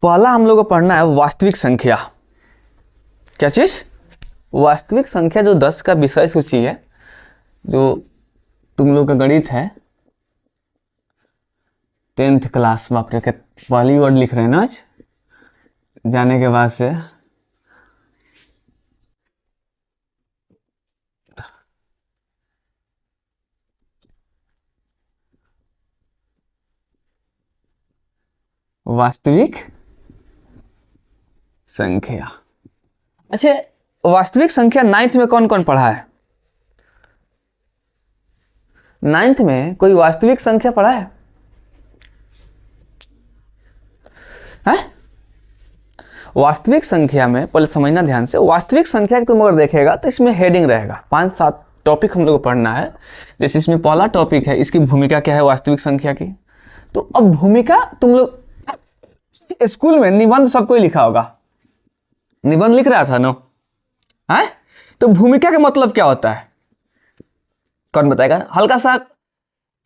पहला हम लोग को पढ़ना है वास्तविक संख्या। क्या चीज? वास्तविक संख्या, जो 10 का विषय सूची है, जो तुम लोग का गणित है 10th क्लास में। आप पहली वर्ड लिख रहे हैं ना आज जाने के बाद से। वास्तविक संख्या। अच्छा, वास्तविक संख्या 9th में कौन कौन पढ़ा है? 9th में कोई वास्तविक संख्या पढ़ा है? वास्तविक संख्या में पहले समझना ध्यान से। वास्तविक संख्या की तुम अगर देखेगा तो इसमें हेडिंग रहेगा, 5-7 टॉपिक हम लोग को पढ़ना है। जैसे इसमें पहला टॉपिक है, इसकी भूमिका क्या है वास्तविक संख्या की। तो अब भूमिका तुम लोग स्कूल में निबंध सबको ही लिखा होगा, निबंध लिख रहा था नो है? तो भूमिका का मतलब क्या होता है कौन बताएगा? हल्का सा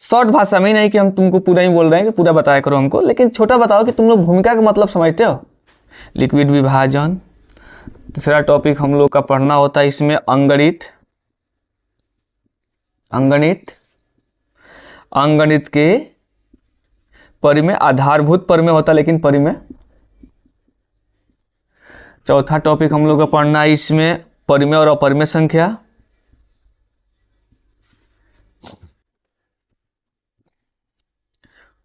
शॉर्ट भाषा में, नहीं कि हम तुमको पूरा ही बोल रहे हैं कि पूरा बताया करो हमको, लेकिन छोटा बताओ कि तुम लोग भूमिका का मतलब समझते हो। लिक्विड विभाजन। दूसरा टॉपिक हम लोग का पढ़ना होता है इसमें अंगणित। अंगणित के परिमेय, आधारभूत परिमेय होता है लेकिन परिमेय। चौथा टॉपिक हम लोग का पढ़ना है इसमें परिमेय और अपरिमेय संख्या।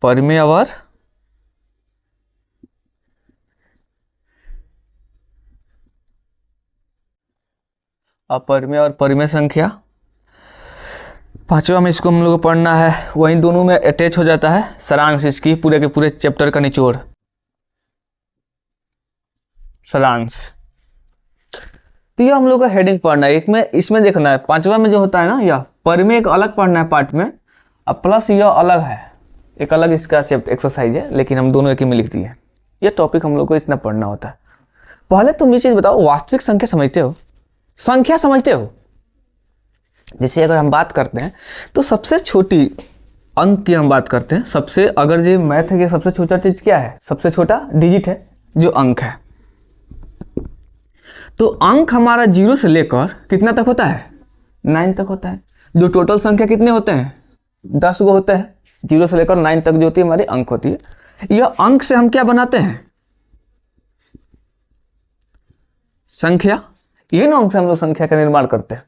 परिमेय और अपरिमेय और परिमेय संख्या। पांचवा में इसको हम लोग को पढ़ना है, वहीं दोनों में अटैच हो जाता है सारांश, इसकी पूरे के पूरे चैप्टर का निचोड़, सारांश। तो ये हम लोग का हेडिंग पढ़ना है। एक में इसमें देखना है, पांचवा में जो होता है ना, यह परिमेय एक अलग पढ़ना है पार्ट में, अब प्लस यह अलग है, एक अलग इसका चैप्टर एक्सरसाइज है, लेकिन हम दोनों एक ही में लिख दिए। ये टॉपिक हम लोग को इतना पढ़ना होता है। पहले तुम ये चीज बताओ, वास्तविक संख्या समझते हो? संख्या समझते हो? जैसे अगर हम बात करते हैं तो सबसे छोटी अंक की हम बात करते हैं, सबसे, अगर जो मैथ है सबसे छोटा चीज क्या है? सबसे छोटा डिजिट है जो अंक है। तो अंक हमारा 0 से लेकर कितना तक होता है? 9 तक होता है। जो टोटल संख्या कितने होते हैं? 10 गो होते हैं। 0 से लेकर 9 तक जो होती है हमारी अंक होती है। यह अंक से हम क्या बनाते हैं? संख्या। यही ना अंक से हम लोग संख्या का निर्माण करते हैं।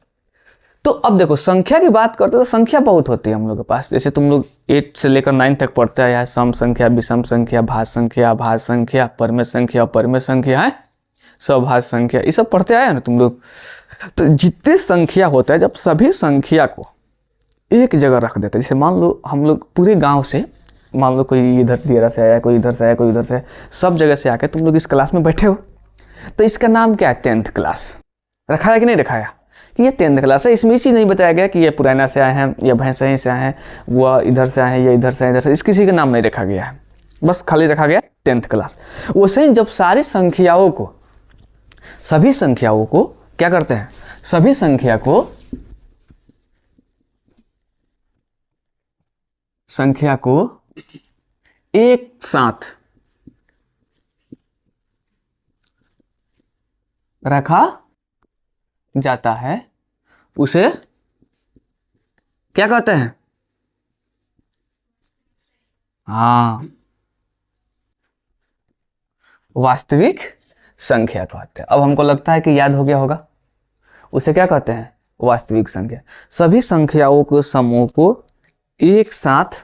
तो अब देखो, संख्या की बात करते हैं तो संख्या बहुत होती है हम लोग के पास। जैसे तुम लोग 8 से लेकर 9 तक पढ़ते हैं, यहाँ सम संख्या, विषम संख्या, भाज्य संख्या, अभाज्य संख्या, परिमेय संख्या, अपरिमेय संख्या है, सभाज्य संख्या, ये सब पढ़ते आए ना तुम लोग। तो जितने संख्या होता है, जब सभी संख्या को एक जगह रख देते हैं, जैसे मान लो हम लोग पूरे गांव से, मान लो कोई इधर दियरा से आया, कोई इधर से आया, कोई उधर से, सब जगह से आके तुम लोग इस क्लास में बैठे हो, तो इसका नाम क्या है? 10th class. रखा है कि नहीं रखाया कि ये 10th क्लास है? इसमें ये चीज़ नहीं बताया गया कि ये पुराना से आए हैं, या भैंसही से आए हैं, वह इधर से आए हैं, या इधर से इधर से, इस किसी का नाम नहीं रखा गया है, बस खाली रखा गया 10th क्लास। वैसे ही जब सारी संख्याओं को, सभी संख्याओं को क्या करते हैं? सभी संख्या को एक साथ रखा जाता है, उसे क्या कहते हैं? हाँ, वास्तविक संख्या कहते हैं। अब हमको लगता है कि याद हो गया होगा, उसे क्या कहते हैं? वास्तविक संख्या। सभी संख्याओं के समूह को एक साथ,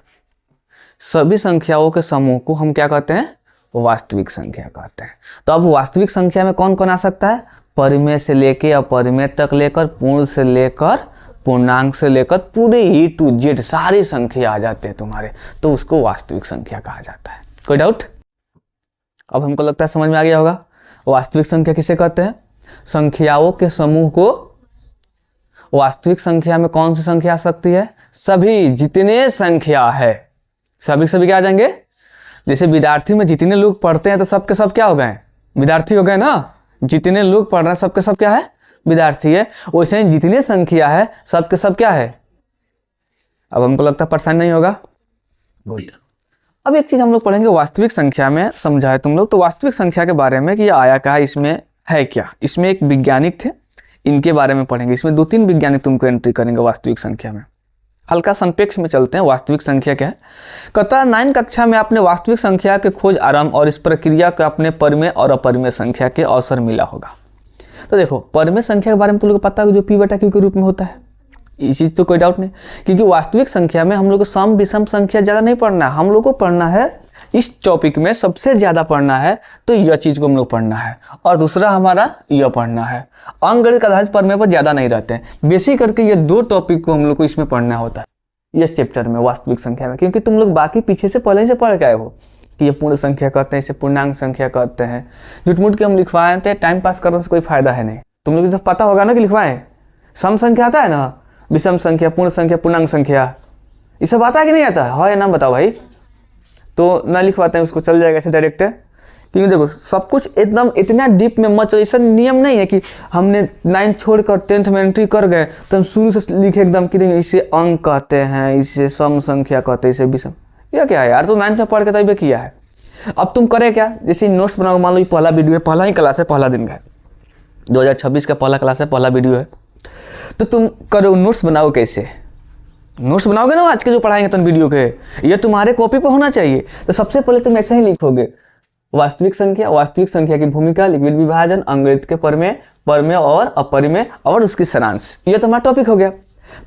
सभी संख्याओं के समूह को हम क्या कहते हैं? वास्तविक संख्या कहते हैं। तो अब वास्तविक संख्या में कौन कौन आ सकता है? परिमेय से लेकर अपरिमेय तक लेकर, पूर्ण से लेकर पूर्णांक से लेकर पूरे E to Z सारी संख्या आ जाते हैं तुम्हारे, तो उसको वास्तविक संख्या कहा जाता है। कोई डाउट? अब हमको लगता है समझ में आ गया होगा। वास्तविक संख्या किसे कहते हैं? संख्याओं के समूह को। वास्तविक संख्या में कौन सी संख्या आ सकती है? सभी, जितने संख्या है, सभी क्या आ जाएंगे? जैसे विद्यार्थी में जितने लोग पढ़ते हैं तो सबके सब क्या हो गए? विद्यार्थी हो गए ना। जितने लोग पढ़ रहे हैं सबके सब क्या है? विद्यार्थी है। वैसे ही जितने संख्या है सबके सब क्या है? अब हमको लगता है परेशानी नहीं होगा। गुड। अब एक चीज हम लोग पढ़ेंगे वास्तविक संख्या में, समझा है तुम लोग तो वास्तविक संख्या के बारे में कि ये आया क्या, इसमें है क्या। इसमें एक वैज्ञानिक थे, इनके बारे में पढ़ेंगे। इसमें 2-3 वैज्ञानिक तुमको एंट्री करेंगे वास्तविक संख्या में। हल्का संपेक्ष में चलते हैं, वास्तविक संख्या क्या है। कहता 9 कक्षा में आपने वास्तविक संख्या के खोज आरंभ और इस प्रक्रिया को अपने परिमेय और अपरिमेय संख्या के अवसर मिला होगा। तो देखो परिमेय संख्या के बारे में तुम लोग को पता है जो p/q के रूप में होता है, इस चीज तो कोई डाउट नहीं। क्योंकि वास्तविक संख्या में हम लोग को सम विषम संख्या ज्यादा नहीं पढ़ना है, हम लोग को पढ़ना है इस टॉपिक में सबसे ज्यादा पढ़ना है तो यह चीज को हम लोग पढ़ना है, और दूसरा हमारा यह पढ़ना है। अंकगणित आधारित परिमेय पर ज्यादा नहीं रहते हैं, बेसिक करके ये 2 टॉपिक को हम लोग को इसमें पढ़ना होता है इस चैप्टर में वास्तविक संख्या में। क्योंकि तुम लोग बाकी पीछे से पहले से पढ़ के आए हो कि ये पूर्ण संख्या कहते हैं, इसे पूर्णांक संख्या कहते हैं। झूठ-मूठ के हम लिखवाए थे, टाइम पास करने से कोई फायदा है नहीं। तुम लोग तो पता होगा ना कि लिखवाएं, सम संख्या आता है ना, विषम संख्या, पूर्ण संख्या, पूर्णांक संख्या, ये सब आता है कि नहीं आता है? हाँ या ना बताओ भाई। तो ना लिखवाते हैं उसको, चल जाएगा ऐसे डायरेक्ट। क्योंकि देखो सब कुछ एकदम इतना डीप में मत चलो। ऐसा नियम नहीं है कि हमने 9 छोड़कर 10th में एंट्री कर गए तो हम शुरू से लिखे एकदम कि इसे अंक कहते हैं, इसे सम संख्या कहते हैं, इसे विषम। यह क्या है यार, तो 9th में पढ़ के तभी किया है। अब तुम करे क्या, जैसे नोट्स बनाओ, मान लो पहला वीडियो है, पहला ही क्लास है, पहला दिन का 2026 का पहला क्लास है, पहला वीडियो है, तो तुम करो नोट्स बनाओ। कैसे नोट्स बनाओगे ना आज के जो पढ़ाएंगे तुम वीडियो के, ये तुम्हारे कॉपी पे होना चाहिए। तो सबसे पहले तुम ऐसे ही लिखोगे वास्तविक संख्या की भूमिका, लिक्विड विभाजन, अंकगणित के परिमेय, परिमेय और अपरिमेय और उसकी सारांश, ये तो हमारा टॉपिक हो गया।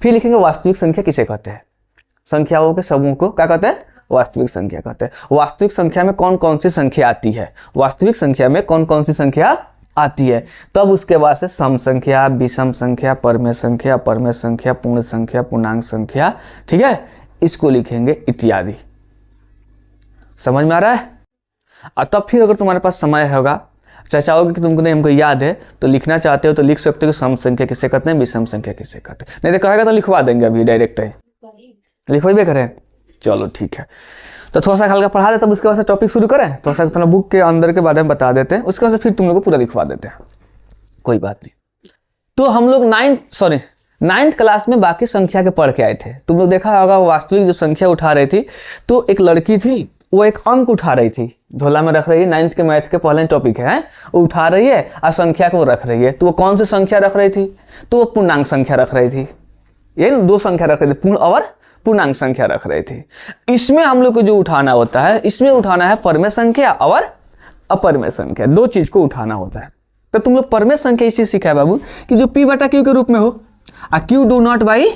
फिर लिखेंगे वास्तविक संख्या किसे कहते हैं, संख्याओं के समूह को क्या कहते हैं, वास्तविक संख्या कहते हैं। वास्तविक संख्या में कौन कौन सी संख्या आती है, वास्तविक संख्या में कौन कौन सी संख्या आती है। तब उसके बाद से सम संख्या, विषम संख्या, परिमेय संख्या, अपरिमेय संख्या, पूर्ण संख्या, पूर्णांक संख्या, ठीक है, इसको लिखेंगे इत्यादि। समझ में आ रहा है। और तब फिर अगर तुम्हारे पास समय होगा, चाहोगे कि तुमको नहीं हमको याद है तो लिखना चाहते हो तो लिख सकते हो कि सम संख्या किसे कहते हैं, विषम संख्या किसे कहते हैं। नहीं तो कहेगा तो लिखवा देंगे अभी डायरेक्ट है, लिखवाइए करें। चलो ठीक है, तो थोड़ा सा हल्का पढ़ा देते, तब उसके बाद से टॉपिक शुरू करें। थोड़ा सा अपना बुक के अंदर के बारे में बता देते हैं, उसके बाद से फिर तुम लोग को पूरा लिखवा देते हैं, कोई बात नहीं। तो हम लोग 9th क्लास में बाकी संख्या के पढ़ के आए थे। तुम लोग देखा होगा वास्तविक जो संख्या उठा रही थी, तो एक लड़की थी, वो एक अंक उठा रही थी, झोला में रख रही है। 9th के मैथ के पहले टॉपिक है, वो उठा रही है और संख्या को रख रही है। तो वो कौन सी संख्या रख रही थी, तो वो पूर्णांक संख्या रख रही थी। ये 2 संख्या रख रही थी, पूर्ण और पूर्णांक संख्या रख रहे थे। इसमें हम लोग को जो उठाना होता है, इसमें उठाना है परिमेय संख्या और अपरिमेय संख्या, 2 चीज को उठाना होता है। तो तुम लोग परिमेय संख्या इसी सीखा है बाबू कि जो p/q के रूप में हो और q डू नॉट बाई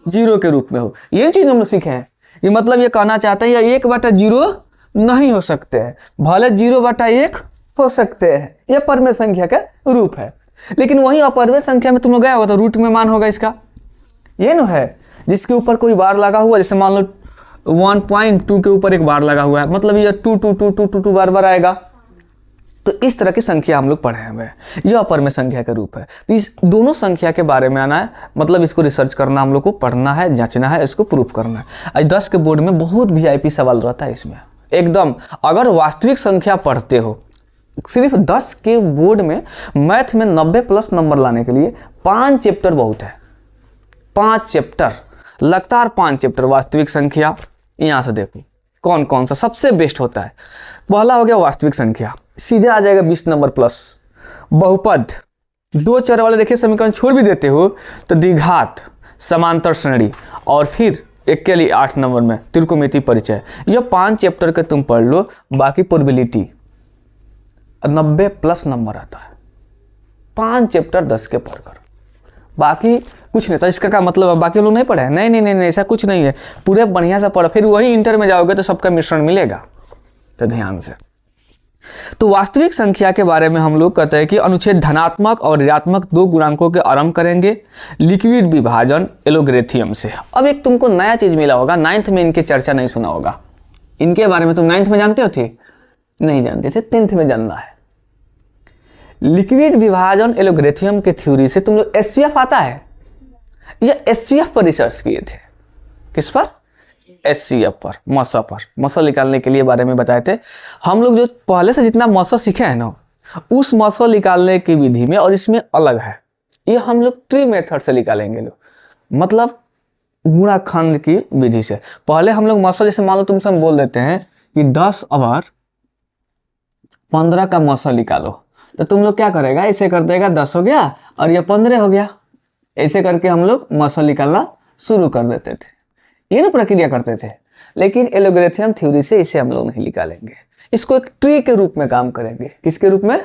0 के रूप में हो। ये चीज हम लोग सीखे हैं। ये मतलब ये कहना चाहते हैं या 1/0 नहीं हो सकते हैं, भले 0/1 हो सकते हैं। यह परिमेय संख्या का रूप है। लेकिन वही अपरिमेय संख्या में तुम लोग गया होगा तो रूट में मान होगा इसका, ये न है जिसके ऊपर कोई बार लगा हुआ, जैसे मान लो 1.2 के ऊपर एक बार लगा हुआ है, मतलब ये 2 बार आएगा। तो इस तरह की संख्या हम लोग पढ़े हुए, यह अपरिमेय संख्या का रूप है। तो इस दोनों संख्या के बारे में आना है, मतलब इसको रिसर्च करना, हम लोग को पढ़ना है, जांचना है, इसको प्रूफ करना है। आज 10 के बोर्ड में बहुत VIP सवाल रहता है इसमें एकदम। अगर वास्तविक संख्या पढ़ते हो, सिर्फ 10 के बोर्ड में मैथ में 90+ नंबर लाने के लिए 5 चैप्टर बहुत है। 5 चैप्टर लगातार, 5 चैप्टर वास्तविक संख्या। यहां से देखो कौन कौन सा सबसे बेस्ट होता है। पहला हो गया वास्तविक संख्या, सीधे आ जाएगा 20 नंबर प्लस। बहुपद, 2 चर वाले देखिए समीकरण छोड़ भी देते हो तो द्विघात, समांतर श्रेणी, और फिर एक के लिए 8 नंबर में त्रिकोणमिति परिचय। यह 5 चैप्टर के तुम पढ़ लो, बाकी प्रोबेबिलिटी 90+ नंबर आता है। 5 चैप्टर 10 के पढ़कर, बाकी कुछ नहीं। तो इसका क्या मतलब है बाकी लोग नहीं पढ़े? नहीं, ऐसा कुछ नहीं है, पूरे बढ़िया से पढ़ो। फिर वही इंटर में जाओगे तो सबका मिश्रण मिलेगा, तो ध्यान से। तो वास्तविक संख्या के बारे में हम लोग कहते हैं कि अनुच्छेद धनात्मक और ऋणात्मक 2 गुणांकों के आरंभ करेंगे, लिक्विड विभाजन एलोग्रेथियम से। अब एक तुमको नया चीज मिला होगा, 9th में इनके चर्चा नहीं सुना होगा। इनके बारे में तुम 9th में जानते हो थे? नहीं जानते थे, 10th में जानना है। लिक्विड विभाजन एलोग्रेथियम के थ्योरी से तुम लोग HCF आता है, ये HCF पर रिसर्च किए थे। किस पर? HCF पर, मसा पर। मसा निकालने के लिए बारे में बताए थे हम लोग। जो पहले से जितना मसा सीखे हैं ना, उस मसा निकालने की विधि में और इसमें अलग है। ये हम लोग ट्री मेथड से निकालेंगे लोग, मतलब गुणाखंड की विधि से। पहले हम लोग मौसा, जैसे मान लो तुमसे हम बोल देते हैं कि 10 ओवर 15 का मौसा निकालो, तो तुम लोग क्या करेगा, ऐसे कर देगा 10 हो गया और ये 15 हो गया, ऐसे करके हम लोग मौसा निकालना शुरू कर देते थे, ये ना प्रक्रिया करते थे। लेकिन एलोगैरिथम थ्योरी से इसे हम लोग नहीं निकालेंगे, इसको एक ट्री के रूप में काम करेंगे। किसके रूप में?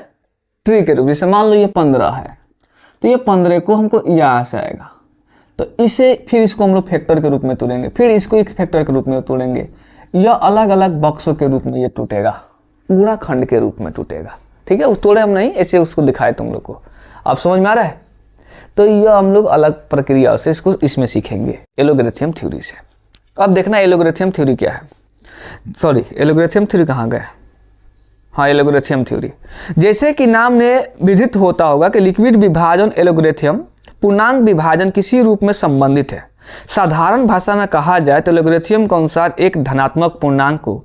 ट्री के रूप। जैसे मान लो ये 15 है, तो ये 15 को हमको यहाँ से आएगा, तो इसे फिर इसको हम लोग फैक्टर के रूप में तोड़ेंगे, फिर इसको एक फैक्टर के रूप में तोड़ेंगे, यह अलग अलग बक्सों के रूप में ये टूटेगा, गुणाखंड के रूप में टूटेगा। ठीक है, उस तोड़े हम नहीं, ऐसे उसको दिखाए तुम लोग को। आप समझ में आ रहा है? तो यह हम लोग अलग प्रक्रिया से इसको इसमें सीखेंगे एलोगैरिथम थ्योरी से। अब देखना एलोगैरिथम थ्योरी क्या है। सॉरी, एलोगैरिथम थ्योरी कहाँ गया? हाँ, एलोगैरिथम थ्योरी। जैसे कि नाम ने विदित होता होगा कि लिक्विड विभाजन एलोगैरिथम पूर्णांक विभाजन किसी रूप में संबंधित है। साधारण भाषा में कहा जाए तो एलोगैरिथम के अनुसार एक धनात्मक पूर्णांक को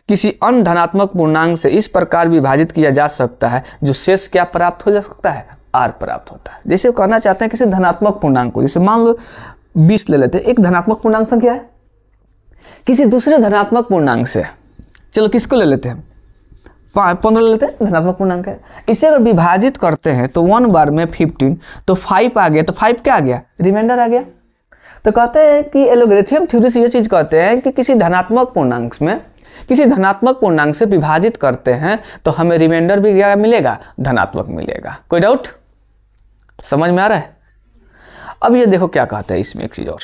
किसी अन्य धनात्मक पूर्णांक से इस प्रकार विभाजित किया जा सकता है जो शेष क्या प्राप्त हो जा सकता है? आर प्राप्त होता है। जैसे कहना चाहते हैं किसी धनात्मक पूर्णांक को, जैसे मान लो 20 ले लेते हैं, एक धनात्मक पूर्णांक संख्या है, किसी दूसरे धनात्मक पूर्णांक से, चलो किसको ले लेते हैं, 15 ले लेते हैं, धनात्मक पूर्णांक है, इसे अगर विभाजित करते हैं तो 1 बार में 15, तो 5 आ गया, तो 5 क्या आ गया? रिमाइंडर आ गया। तो कहते हैं कि एलोगैरिथम थ्योरी से ये चीज कहते हैं कि किसी धनात्मक पूर्णांक से विभाजित करते हैं तो हमें रिमाइंडर भी क्या मिलेगा? धनात्मक मिलेगा। कोई डाउट? समझ में आ रहा है? अब ये देखो क्या कहता है इसमें, एक चीज और,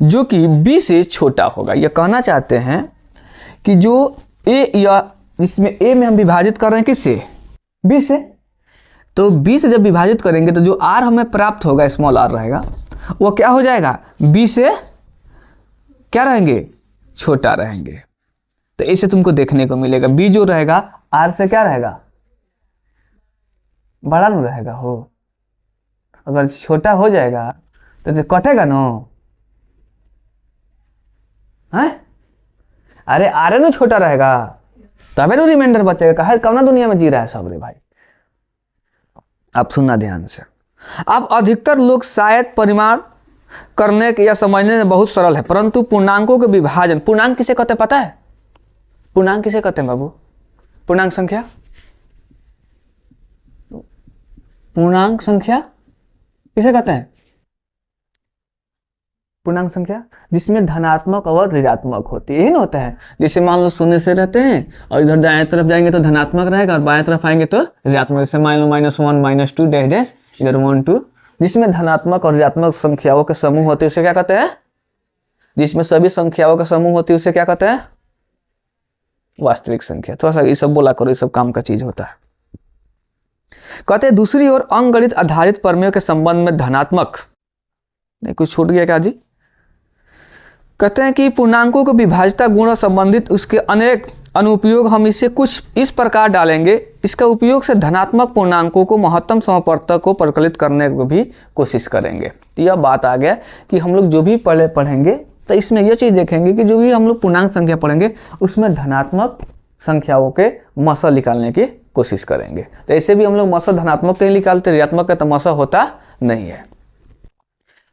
जो कि b से छोटा होगा। ये कहना चाहते हैं कि जो a, या इसमें a में हम विभाजित कर रहे हैं किससे? b से। तो b से जब विभाजित करेंगे तो जो r हमें प्राप्त होगा, स्मॉल r रहेगा, वो क्या हो जाएगा? b से क्या रहेंगे? छोटा रहेंगे। तो इसे तुमको देखने को मिलेगा, b जो रहेगा r से क्या रहेगा? बड़ा नहीं रहेगा। हो, अगर छोटा हो जाएगा तो कटेगा ना, है? अरे आर ना छोटा रहेगा तबे ना रिमाइंडर बचेगा। कहा कौना दुनिया में जी रहा है सब रे भाई। आप सुनना ध्यान से। अब अधिकतर लोग शायद परिमाण करने के या समझने में बहुत सरल है, परंतु पूर्णांकों के विभाजन, पूर्णांक किसे कहते हैं पता है? पूर्णांक किसे कहते हैं बाबू? पूर्णांक संख्या, पूर्णांक संख्या किसे कहते हैं? पूर्णांक संख्या जिसमें धनात्मक और ऋणात्मक होती है, यही ना होता है। जैसे मान लो 0 से रहते हैं और इधर दाएं तरफ जाएंगे तो धनात्मक रहेगा और बाएं तरफ आएंगे तो ऋणात्मक। जैसे मान लो -1 -2 डैश डैश, इधर 1 2, जिसमें धनात्मक और ऋणात्मक संख्याओं के समूह होते हैं उसे क्या कहते हैं? जिसमें सभी संख्याओं के समूह होती है उसे क्या कहते हैं? वास्तविक संख्या। थोड़ा सा ये सब बोला करो, ये सब काम का चीज होता है। कहते हैं दूसरी ओर अंकगणित आधारित प्रमेयों के संबंध में धनात्मक, नहीं कुछ छूट गया क्या जी? कहते हैं कि पूर्णांकों को विभाज्यता गुण संबंधित उसके अनेक अनुपयोग हम इसे कुछ इस प्रकार डालेंगे। इसका उपयोग से धनात्मक पूर्णांकों को महत्तम समवर्तक को परिकलित करने की भी कोशिश करेंगे। तो यह बात आ गया कि हम लोग जो भी पढ़ेंगे तो इसमें यह चीज़ देखेंगे कि जो भी हम लोग पूर्णांक संख्या पढ़ेंगे उसमें धनात्मक संख्याओं के मसा निकालने की कोशिश करेंगे। तो ऐसे भी हम लोग मसा धनात्मक के निकालते, ऋणात्मक का तो मसा होता नहीं है।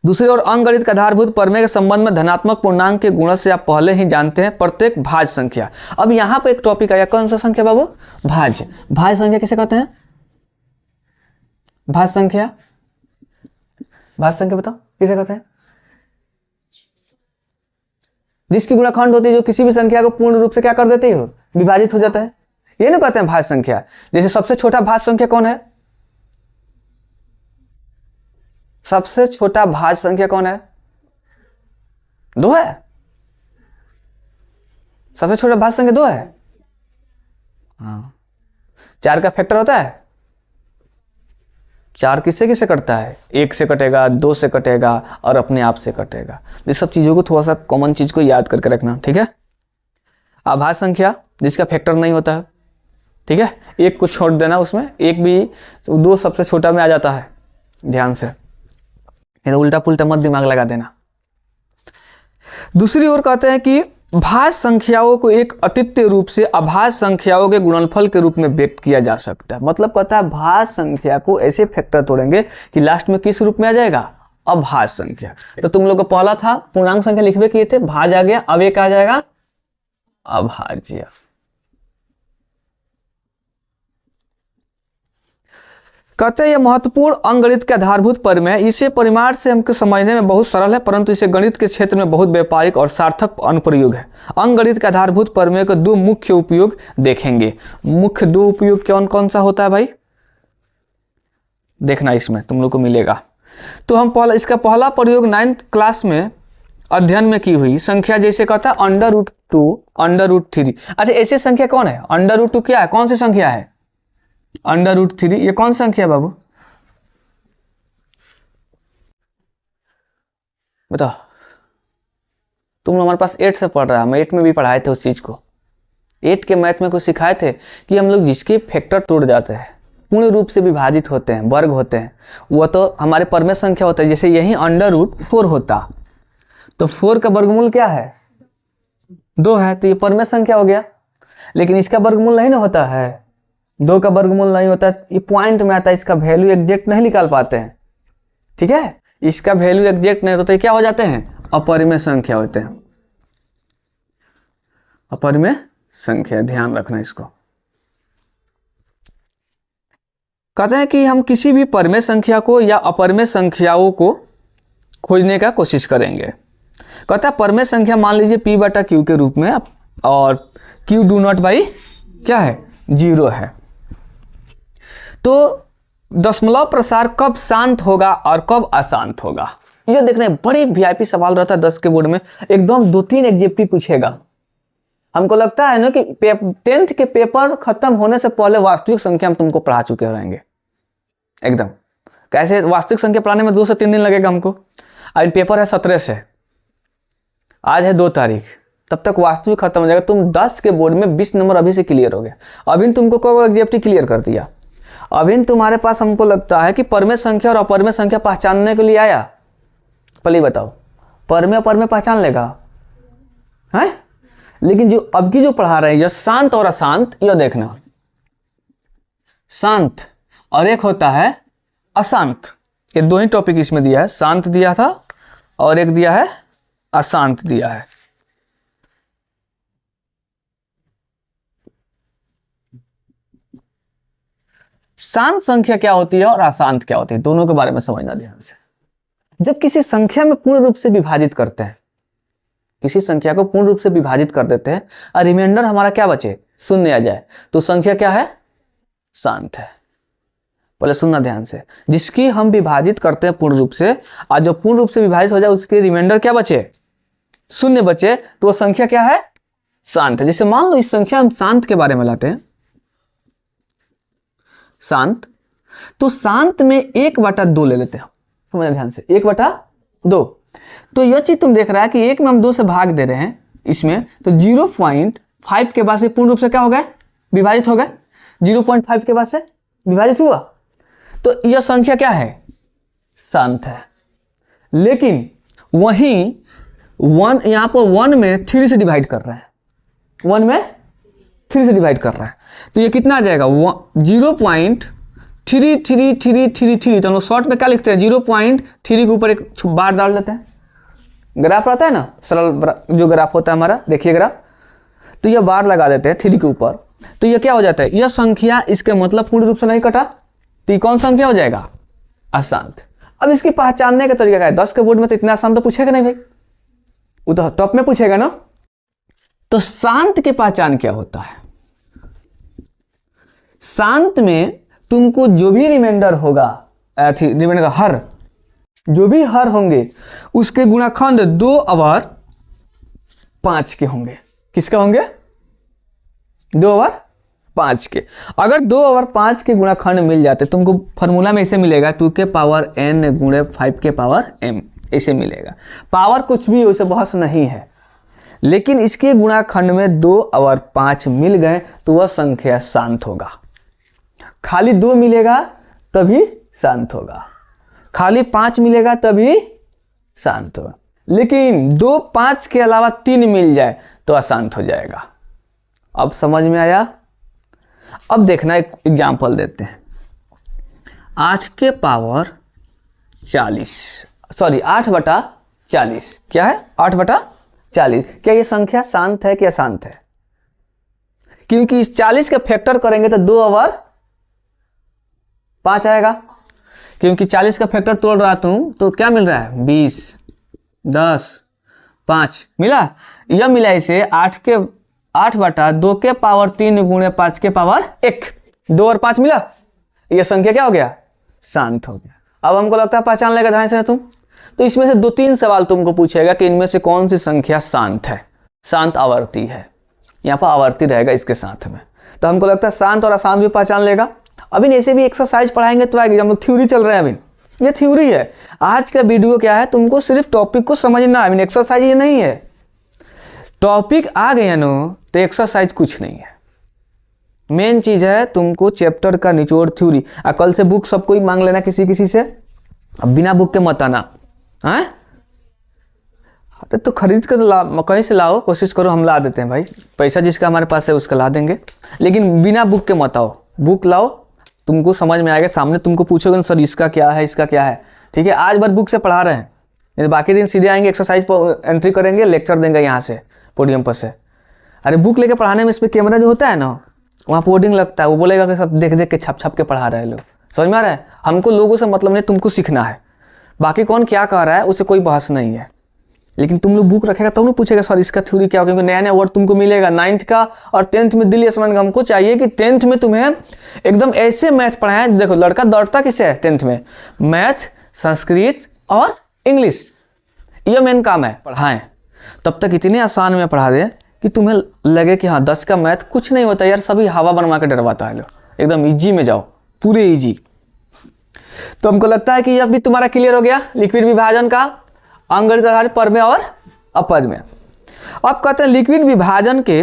दूसरी ओर अंकगणित के आधारभूत प्रमेय के संबंध में धनात्मक पूर्णांक के गुणों से आप पहले ही जानते हैं, प्रत्येक भाज्य संख्या। अब यहाँ पे एक टॉपिक आया, कौन सा संख्या बाबू? भाज्य। भाज्य संख्या किसे कहते हैं? भाज्य संख्या, भाज्य संख्या बताओ किसे कहते हैं? जिसकी गुणाखंड होती है, जो किसी भी संख्या को पूर्ण रूप से क्या कर देती हो? विभाजित हो जाता है, ये ना कहते हैं भाज्य संख्या। जैसे सबसे छोटा भाज्य संख्या कौन है? सबसे छोटा भाज्य संख्या कौन है? 2 है। सबसे छोटा भाज्य संख्या 2 है। हाँ, 4 का फैक्टर होता है। 4 किससे किससे कटता है? 1 से कटेगा, 2 से कटेगा और अपने आप से कटेगा। ये सब चीजों को थोड़ा सा कॉमन चीज को याद करके रखना, ठीक है। अभाज्य संख्या जिसका फैक्टर नहीं होता है, ठीक है, 1 को छोड़ देना उसमें, 1 भी तो 2 सबसे छोटा में आ जाता है, ध्यान से, तो उल्टा पुल्टा मत दिमाग लगा देना। दूसरी ओर कहते हैं कि भाज्य संख्याओं को एक अद्वितीय रूप से अभाज्य संख्याओं के गुणनफल के रूप में व्यक्त किया जा सकता है। मतलब कहता है भाज्य संख्या को ऐसे फैक्टर तोड़ेंगे कि लास्ट में किस रूप में आ जाएगा? अभाज्य संख्या। तो तुम लोग को पहला था पूर्णांक संख्या लिखवे किए थे, भाज्य आ गया, अब एक आ जाएगा अभाज्य। कहते हैं यह महत्वपूर्ण अंकगणित के आधारभूत परिमेय है। इसे परिमाण से हमको समझने में बहुत सरल है, परंतु इसे गणित के क्षेत्र में बहुत व्यापारिक और सार्थक अनुप्रयोग है। अंकगणित के आधारभूत परिमेय के दो मुख्य उपयोग देखेंगे। मुख्य दो उपयोग कौन कौन सा होता है भाई, देखना इसमें तुम लोग को मिलेगा। तो हम पहला इसका पहला प्रयोग 9th क्लास में अध्ययन में की हुई संख्या, जैसे कहता है √2 √3। अच्छा ऐसी संख्या कौन है, √2 क्या है, कौन सी संख्या है, √3 ये कौन सी संख्या है बाबू, बताओ। तुम लोग हमारे पास 8 से पढ़ रहा है, हम 8 में भी पढ़ाए थे उस चीज को। 8 के मैथ में कुछ सिखाए थे कि हम लोग जिसके फैक्टर तोड़ जाते हैं, पूर्ण रूप से विभाजित होते हैं, वर्ग होते हैं, वो तो हमारे परिमेय संख्या होता है। जैसे यही √4 होता तो 4 का वर्गमूल क्या है, 2 है, तो ये परिमेय संख्या हो गया। लेकिन इसका वर्गमूल नहीं ना होता है, 2 का वर्गमूल नहीं होता, ये पॉइंट में आता है, इसका वैल्यू एग्जैक्ट नहीं निकाल पाते हैं, ठीक है, इसका वैल्यू एग्जैक्ट नहीं होता तो ये क्या हो जाते हैं, अपरिमेय संख्या होते हैं, अपरिमेय संख्या, ध्यान रखना इसको। कहते हैं कि हम किसी भी परिमेय संख्या को या अपरिमेय संख्याओं को खोजने का कोशिश करेंगे। कहता है परिमेय संख्या मान लीजिए P/Q के रूप में, और Q डू नॉट बाई क्या है, 0 है। तो दशमलव प्रसार कब शांत होगा और कब अशांत होगा, ये देखना बड़ी VIP सवाल रहता है 10 के बोर्ड में, एकदम 2-3 एग्जेक्टिव पूछेगा। हमको लगता है ना कि 10th के पेपर खत्म होने से पहले वास्तविक संख्या हम तुमको पढ़ा चुके रहेंगे एकदम। कैसे वास्तविक संख्या पढ़ाने में 2 से 3 दिन लगेगा हमको, और पेपर है 17 से, आज है 2 तारीख, तब तक वास्तविक खत्म हो जाएगा। तुम 10 के बोर्ड में 20 नंबर अभी से क्लियर हो गए। अभी तुमको को एग्जेक्टिव क्लियर कर दिया। अभी तुम्हारे पास हमको लगता है कि परिमेय संख्या और अपरिमेय संख्या पहचानने के लिए आया, पहले बताओ परिमेय अपरिमेय पहचान लेगा है। लेकिन जो अब की जो पढ़ा रहे हैं, यह शांत और अशांत, यह देखना, शांत और एक होता है अशांत, ये 2 ही टॉपिक इसमें दिया है, शांत दिया था और एक दिया है अशांत दिया है। शांत संख्या क्या होती है और अशांत क्या होती है, दोनों के बारे में समझना ध्यान से। जब किसी संख्या में पूर्ण रूप से विभाजित करते हैं, किसी संख्या को पूर्ण रूप से विभाजित कर देते हैं और रिमाइंडर हमारा क्या बचे, 0 आ जाए, तो संख्या क्या है, शांत है। पहले सुनना ध्यान से, जिसकी हम विभाजित करते हैं पूर्ण रूप से, और जो पूर्ण रूप से विभाजित हो जाए उसके रिमाइंडर क्या बचे, 0 बचे, तो वो संख्या क्या है, शांत है। जैसे मान लो इस संख्या हम शांत के बारे में लाते हैं, शांत, तो शांत में 1/2 ले लेते हैं, समझना ध्यान से, 1/2। तो यह चीज तुम देख रहा है कि 1 में हम 2 से भाग दे रहे हैं इसमें, तो 0.5 के बाद से पूर्ण रूप से क्या हो गया, विभाजित हो गया, 0.5 के बाद से विभाजित हुआ, तो यह संख्या क्या है, शांत है। लेकिन वहीं 1 यहां पर 1 में 3 से डिवाइड कर रहा है, 1 में 3 से डिवाइड कर रहा है, तो ये कितना आ जाएगा, 0.333333। तो हम लोग शॉर्ट में क्या लिखते हैं, 0.3 के ऊपर एक बार डाल देते हैं, ग्राफ रहता है ना, सरल जो ग्राफ होता है हमारा, देखिए ग्राफ, तो यह बार लगा देते हैं 3 के ऊपर, तो यह क्या हो जाता है, यह संख्या इसके मतलब पूर्ण रूप से नहीं कटा, तो ये कौन संख्या हो जाएगा, अशांत। अब इसकी पहचानने का तरीका क्या है, 10 के बोर्ड में तो इतना आसान तो पूछेगा नहीं भाई, वो तो टॉप में पूछेगा ना। तो शांत की पहचान क्या होता है, शांत में तुमको जो भी रिमाइंडर होगा, रिमाइंडर का हर, जो भी हर होंगे उसके गुणाखंड 2/5 के होंगे। किसका होंगे, 2/5 के। अगर 2/5 के गुणाखंड मिल जाते, तुमको फॉर्मूला में इसे मिलेगा 2 के पावर n गुणे 5 के पावर m, इसे मिलेगा। पावर कुछ भी उसे बहस नहीं है, लेकिन इसके गुणाखंड में 2/5 मिल गए तो वह संख्या शांत होगा। खाली 2 मिलेगा तभी शांत होगा, खाली 5 मिलेगा तभी शांत होगा, लेकिन 2 5 के अलावा 3 मिल जाए तो अशांत हो जाएगा। अब समझ में आया। अब देखना एक एग्जाम्पल देते हैं, 8 के पावर 40, सॉरी 8/40। क्या है 8/40? क्या ये संख्या शांत है कि अशांत है? क्योंकि इस 40 का फैक्टर करेंगे तो 2 ओवर 5 आएगा, क्योंकि 40 का फैक्टर तोड़ रहा हूं तो क्या मिल रहा है 20, 10, 5 मिला। यह मिला इसे 8/2 के पावर 3 गुणे 5 के पावर 1, 2 और 5 मिला। यह संख्या क्या हो गया? शांत हो गया। अब हमको लगता है पहचान लेगा ध्यान से तुम। तो इसमें से 2-3 सवाल तुमको पूछेगा कि इनमें से कौन सी संख्या शांत है, शांत आवर्ती है। यहाँ पर आवर्ती रहेगा इसके साथ में, तो हमको लगता है शांत और अशांत भी पहचान लेगा। अभी ऐसे भी एक्सरसाइज पढ़ाएंगे तो आएगी। हम लोग थ्योरी चल रहे हैं अभी, ये थ्योरी है। आज का वीडियो क्या है, तुमको सिर्फ टॉपिक को समझना है, एक्सरसाइज ये नहीं है। टॉपिक आ गया नो तो एक्सरसाइज कुछ नहीं है। मेन चीज है तुमको चैप्टर का निचोड़ थ्योरी। कल से बुक सबको ही मांग लेना किसी से, अब बिना बुक के मत आना। हाँ अरे तो खरीद कर कहीं से लाओ, कोशिश करो, हम ला देते हैं भाई। पैसा जिसका हमारे पास है उसका ला देंगे, लेकिन बिना बुक के मत आओ। बुक लाओ, तुमको समझ में आएगा। सामने तुमको पूछोगे ना सर इसका क्या है, इसका क्या है, ठीक है। आज भर बुक से पढ़ा रहे हैं, नहीं बाकी दिन सीधे आएंगे, एक्सरसाइज पर एंट्री करेंगे, लेक्चर देंगे यहाँ से पोडियम पर से। अरे बुक लेके पढ़ाने में इसमें कैमरा जो होता है ना, वहाँ पोडिंग लगता है, वो बोलेगा कि सब देख देख के छप के पढ़ा रहे हैं लोग। समझ में आ रहा है? हमको लोगों से मतलब नहीं, तुमको सीखना है। बाकी कौन क्या कह रहा है उससे कोई बहस नहीं है, लेकिन तुम लोग बुक रखेगा तब नहीं पूछेगा सर इसका थ्योरी क्या हो, क्योंकि नया नया वर्ड तुमको मिलेगा। 9th का और 10th में दिल्ली स्टूडेंट का हमको चाहिए कि 10th में तुम्हें एकदम ऐसे मैथ पढ़ाएं। देखो लड़का दौड़ता किसे है 10th में, मैथ, संस्कृत और इंग्लिश, ये मेन काम है पढ़ाएं। तब तक इतने आसान में पढ़ा दें कि तुम्हें लगे कि हाँ 10 का मैथ कुछ नहीं होता यार, सभी हवा बनवा के डरवाता है। लो एकदम इजी में जाओ, पूरे इजी। तो हमको लगता है कि यह भी तुम्हारा क्लियर हो गया लिक्विड विभाजन का अंगगणित आधारित पद में और अपद में। अब कहते हैं लिक्विड विभाजन के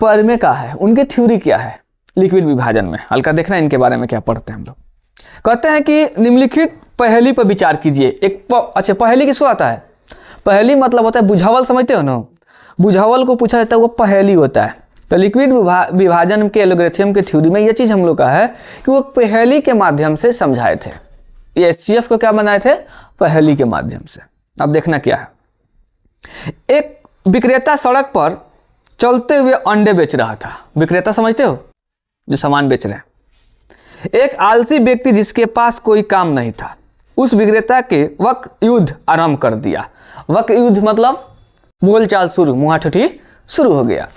पद में क्या है, उनके थ्योरी क्या है लिक्विड विभाजन में। हल्का देखना इनके बारे में क्या पढ़ते हैं हम लोग। कहते हैं कि निम्नलिखित पहेली पर विचार कीजिए। अच्छा पहेली किसको आता है? पहेली मतलब होता है बुझावल, समझते हो ना, बुझावल को पूछा जाता है वो पहेली होता है। तो लिक्विड विभाजन के एल्गोरिथम के थ्योरी में ये चीज हम लोग का है कि वो पहेली के माध्यम से समझाए थे। ये HCF को क्या बनाए थे? पहेली के माध्यम से। अब देखना क्या है, एक विक्रेता सड़क पर चलते हुए अंडे बेच रहा था। विक्रेता समझते हो, जो सामान बेच रहे हैं। एक आलसी व्यक्ति जिसके पास कोई काम नहीं था, उस विक्रेता के वक्त युद्ध आरंभ कर दिया। वक्त युद्ध मतलब बोलचाल शुरू, मुहाठठी शुरू हो गया।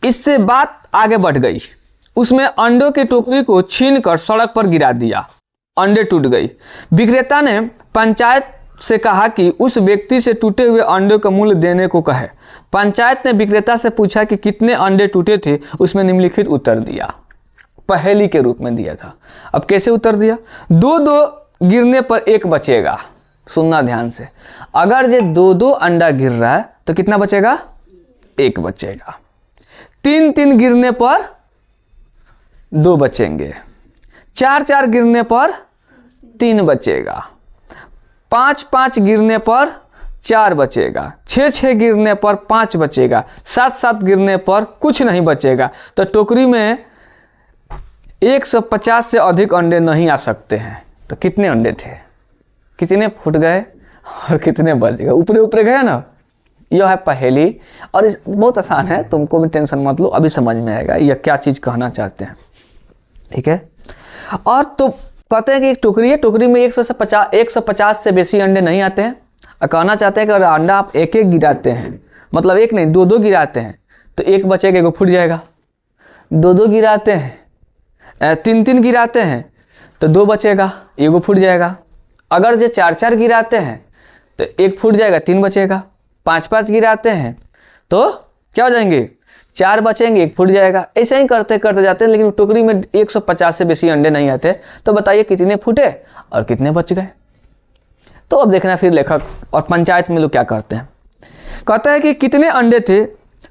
इससे बात आगे बढ़ गई। उसमें अंडों की टोकरी को छीनकर सड़क पर गिरा दिया, अंडे टूट गई। विक्रेता ने पंचायत से कहा कि उस व्यक्ति से टूटे हुए अंडों का मूल्य देने को कहे। पंचायत ने विक्रेता से पूछा कि कितने अंडे टूटे थे, उसमें निम्नलिखित उत्तर दिया। पहेली के रूप में दिया था। अब कैसे उत्तर दिया? 2-2 गिरने पर 1 बचेगा। सुनना ध्यान से, अगर ये 2-2 अंडा गिर रहा है तो कितना बचेगा? 1 बचेगा। 3-3 गिरने पर 2 बचेंगे। 4-4 गिरने पर 3 बचेगा। 5-5 गिरने पर 4 बचेगा। 6-6 गिरने पर 5 बचेगा। 7-7 गिरने पर कुछ नहीं बचेगा। तो टोकरी में 150 से अधिक अंडे नहीं आ सकते हैं। तो कितने अंडे थे, कितने फूट गए और कितने बच गए? ऊपरे ऊपरे गए ना। यह है पहेली और बहुत आसान है, तुमको भी टेंशन मत लो, अभी समझ में आएगा यह क्या चीज़ कहना चाहते हैं, ठीक है। और तो कहते हैं कि एक टोकरी है, टोकरी में 150 से बेसी अंडे नहीं आते हैं। और कहना चाहते हैं कि अगर अंडा आप 1-1 गिराते हैं, मतलब 1 नहीं 2-2 गिराते हैं तो 1 बचेगा, 1 फूट जाएगा। 2-2 गिराते हैं, 3-3 गिराते हैं तो 2 बचेगा, 1 फूट जाएगा। अगर जो 4-4 गिराते हैं तो 1 फूट जाएगा, 3 बचेगा। 5-5 गिराते हैं तो क्या हो जाएंगे? 4 बचेंगे, 1 फूट जाएगा। ऐसे ही करते करते जाते हैं, लेकिन टोकरी में 150 से बेसी अंडे नहीं आते। तो बताइए कितने फूटे और कितने बच गए? तो अब देखना फिर लेखक और पंचायत में लोग क्या करते हैं। कहता है कि कितने अंडे थे,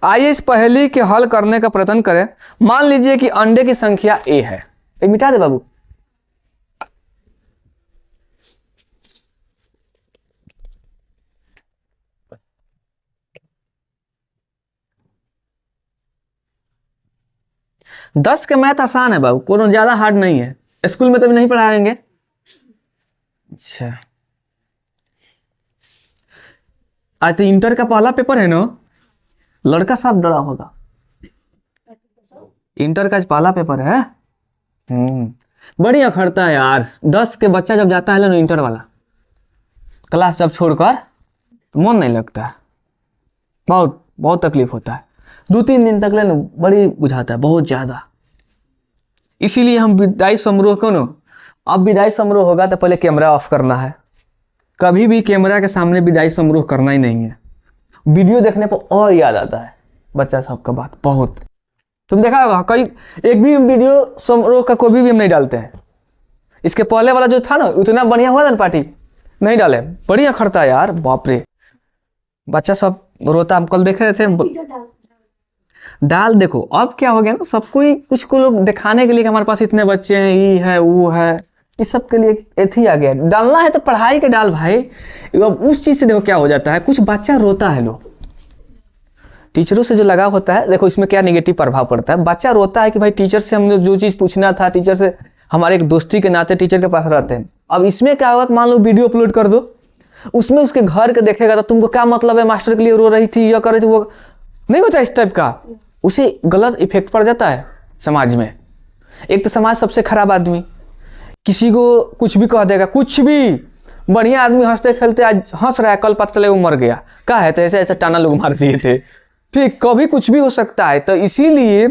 आइए इस पहेली के हल करने का प्रयत्न करें। मान लीजिए कि अंडे की संख्या A है। ये मिटा दे बाबू। दस के मैथ आसान है बाबू, कोनो ज्यादा हार्ड नहीं है। स्कूल में तो नहीं पढ़ाएंगे, अच्छा, आज तो इंटर का पहला पेपर है ना, लड़का सब डरा होगा। इंटर का आज पहला पेपर है। बड़ी अखड़ता है यार, 10 के बच्चा जब जाता है ना इंटर वाला क्लास, जब छोड़कर मन नहीं लगता है, बहुत बहुत तकलीफ होता है। 2-3 दिन तक लेना बड़ी बुझाता है, बहुत ज़्यादा। इसीलिए हम विदाई समारोह को ना, अब विदाई समारोह होगा तो पहले कैमरा ऑफ करना है, कभी भी कैमरा के सामने विदाई समारोह करना ही नहीं है। वीडियो देखने पर और याद आता है बच्चा सब का बात बहुत। तुम देखा होगा कई एक भी वीडियो समारोह का कोई भी हम नहीं डालते हैं। इसके पहले वाला जो था ना उतना बढ़िया हुआ था ना, पार्टी नहीं डाले, बढ़िया खड़ता है यार, बाप रे। बच्चा सब रोता, हम कल देख रहे थे। डाल देखो अब क्या हो गया ना, सबको ही कुछ को लोग दिखाने के लिए कि हमारे पास इतने बच्चे हैं, ये है वो है, इस सब के लिए एथी आ गया। डालना है तो पढ़ाई के डाल भाई। अब उस चीज से देखो क्या हो जाता है, कुछ बच्चा रोता है, लोग टीचरों से जो लगाव होता है, देखो इसमें क्या नेगेटिव प्रभाव पड़ता है। बच्चा रोता है कि भाई टीचर से हमने जो चीज़ पूछना था, टीचर से हमारे एक दोस्ती के नाते टीचर के पास रहते हैं। अब इसमें क्या होगा, मान लो वीडियो अपलोड कर दो, उसमें उसके घर के देखेगा तो तुमको क्या मतलब है, मास्टर के लिए रो रही थी, यह कर रही थी, वो नहीं होता इस टाइप का, उसे गलत इफेक्ट पड़ जाता है समाज में। एक तो समाज सबसे खराब आदमी, किसी को कुछ भी कह देगा, कुछ भी। बढ़िया आदमी हंसते खेलते आज हंस रहा है, कल पता चले वो मर गया, क्या है तो ऐसे ऐसे टाना लोग मार दिए थे। ठीक, कभी कुछ भी हो सकता है, तो इसीलिए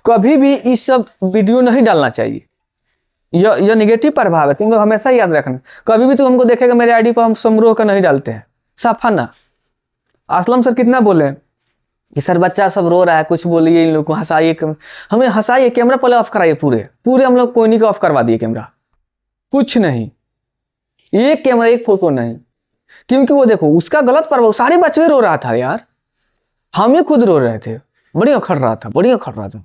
कभी भी इस सब वीडियो नहीं डालना चाहिए। यह नेगेटिव प्रभाव है, तुम लोग हमेशा याद रखना। कभी भी तुम हमको देखेगा मेरे आईडी पर हम समारोह का नहीं डालते हैं, साफा ना। असलम सर कितना बोले कि सर बच्चा सब रो रहा है, कुछ बोलिए इन लोग को, हंसाइए, हमें हंसाइए, कैमरा पहले ऑफ कराइए। पूरे हम लोग कोई नहीं का ऑफ करवा दिए कैमरा, कुछ नहीं, एक कैमरा एक फोटो नहीं, क्योंकि वो देखो उसका गलत प्रभाव, सारे बच्चे रो रहा था यार, हम ही खुद रो रहे थे, बढ़िया खड़ रहा था, बढ़िया खड़ रहा था।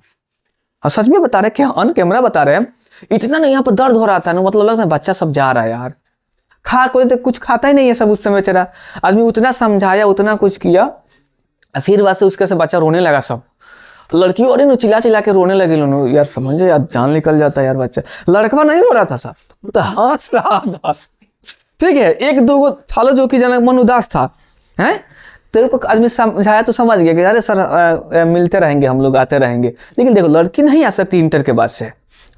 और सच में बता रहे, क्या ऑन कैमरा बता रहे हैं, इतना नहीं यहाँ पर दर्द हो रहा था ना, मतलब लगता है बच्चा सब जा रहा है यार। कोई तो कुछ खाता ही नहीं है सब उस समय बेचारा, आदमी उतना समझाया, उतना कुछ किया, फिर वैसे उसके से बच्चा रोने लगा। सब लड़की और चिल्ला चिल्ला के रोने लगे लोग यार, समझे यार, जान निकल जाता है यार बच्चा। लड़का नहीं रो रहा था, सब तो हंस रहा था। ठीक है, एक दो गो थालो जो कि जनक मन उदास था, हैं तो आदमी समझाया तो समझ गया कि अरे सर मिलते रहेंगे हम लोग, आते रहेंगे। लेकिन देखो लड़की नहीं आ सकती इंटर के बाद से,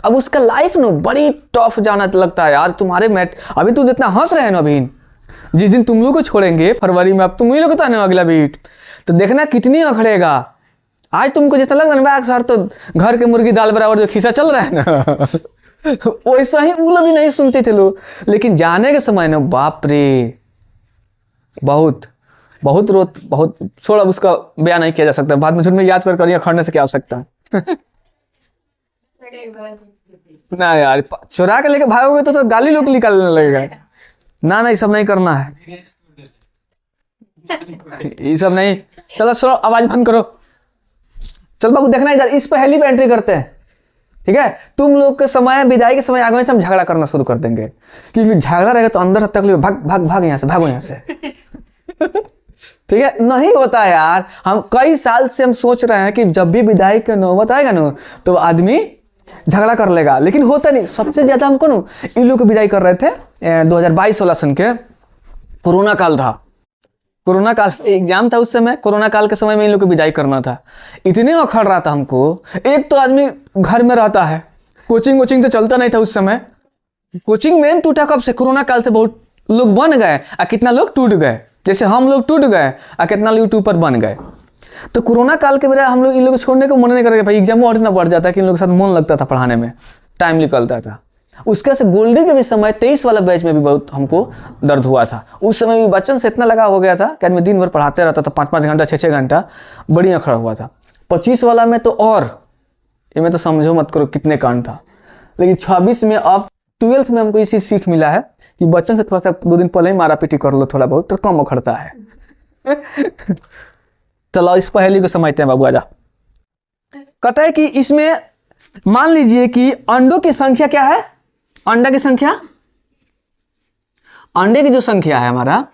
अब उसका लाइफ ना बड़ी टफ जाना लगता है यार। तुम्हारे अभी तू जितना हंस रहे हैं ना, अभी जिस दिन तुम लोग को छोड़ेंगे फरवरी में, अब तुम ही लोग तो आने अगला बीट, तो देखना कितनी अखड़ेगा। आज तुमको जैसा लग रहा है सर तो घर के मुर्गी दाल बराबर जो खिस्सा चल रहा है ना वैसा ही वो लोग भी नहीं सुनते थे लोग। लेकिन जाने के समय ना बाप रे, बहुत बहुत रोत, बहुत छोड़, अब उसका बयान नहीं किया जा सकता। बाद में झूठ में याद कर करिए, खड़ने से क्या हो सकता है ना यार, चुरा के लेके भागोगे तो गाली लोग निकालने लगेगा। ना ये सब नहीं करना है, ये सब नहीं। चलो सुनो, आवाज बंद करो, चल बाबू देखना इधर, इस पहली पे एंट्री करते हैं। ठीक है, तुम लोग के समय, विदाई के समय आगे से हम झगड़ा करना शुरू कर देंगे, क्योंकि झगड़ा रहेगा तो अंदर तक भाग भाग भाग यहाँ से, भागो यहाँ से ठीक है, नहीं होता है यार। हम कई साल से हम सोच रहे हैं कि जब भी विदाई का नौबत आएगा ना तो आदमी झगड़ा कर लेगा, लेकिन होता नहीं। सबसे ज्यादा हमको ना इन लोग को विदाई कर रहे थे 2022-16 सन के, कोरोना काल था, कोरोना काल एग्जाम था उस समय, कोरोना काल के समय में इन लोग को विदाई करना था। इतने अखड़ रहा था हमको। एक तो आदमी घर में रहता है, कोचिंग तो चलता नहीं था उस समय, कोचिंग मेन टूटा कब से, कोरोना काल से बहुत लोग बन गए और कितना लोग टूट गए, जैसे हम लोग टूट गए और कितना लोग यूट्यूबर बन गए। तो कोरोना काल के बेरा हम लोग इन लोग को छोड़ने को मन नहीं करेगा भाई, एग्जाम और इतना बढ़ जाता है कि इन लोग के साथ मन लगता था, पढ़ाने में टाइम निकलता था। उसके से गोल्डी के भी समय 23 वाला बैच में भी बहुत हमको दर्द हुआ था। उस समय भी बच्चन से इतना लगा हो गया था कि आदमी दिन भर पढ़ाते रहता था, 5-5 घंटा 6-6 घंटा, बढ़िया खड़ा हुआ था। 25 वाला में तो और इनमें तो समझो मत करो कितने कांड था। लेकिन 26 में, अब 12th में हमको इसी सीख मिला है कि बच्चन से थोड़ा सा 2 दिन पहले ही मारा पीटी कर लो थोड़ा बहुत, तो कम उखड़ता है चलो इस पहेली को समझते हैं बाबू। आजा, कहता है कि इसमें मान लीजिए कि अंडों की संख्या क्या है, अंडा की संख्या, अंडे की जो संख्या है हमारा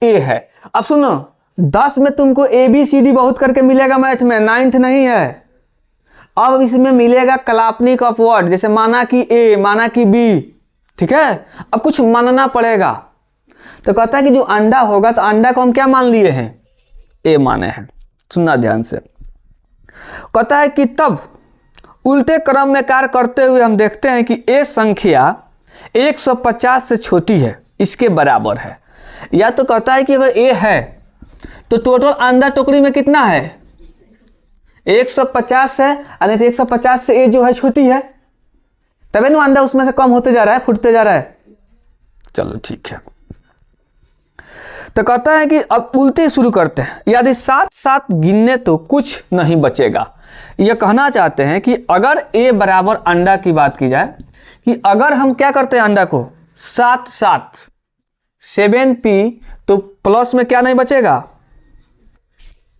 ए है। अब सुनो, 10 में तुमको ABCD बहुत करके मिलेगा मैथ में, 9th नहीं है। अब इसमें मिलेगा कलापनिक ऑफ वर्ड, जैसे माना कि A, माना कि B, ठीक है, अब कुछ मानना पड़ेगा। तो कहता है कि जो अंडा होगा तो अंडा को हम क्या मान लिए हैं, ए माने हैं। सुनना ध्यान से, कहता है कि तब उल्टे क्रम में कार्य करते हुए हम देखते हैं कि ए संख्या 150 से छोटी है, इसके बराबर है। या तो कहता है कि अगर ए है तो टोटल अंडा टोकरी में कितना है, 150 है, यानी 150 से ए जो है छोटी है, तभी ना अंडा उसमें से कम होते जा रहा है, फूटते जा रहा है। चलो ठीक है, तो कहता है कि अब उल्टे शुरू करते हैं। यदि साथ साथ गिनने तो कुछ नहीं बचेगा। यह कहना चाहते हैं कि अगर ए बराबर अंडा की बात की जाए, कि अगर हम क्या करते हैं अंडा को साथ साथ 7p, तो प्लस में क्या नहीं बचेगा,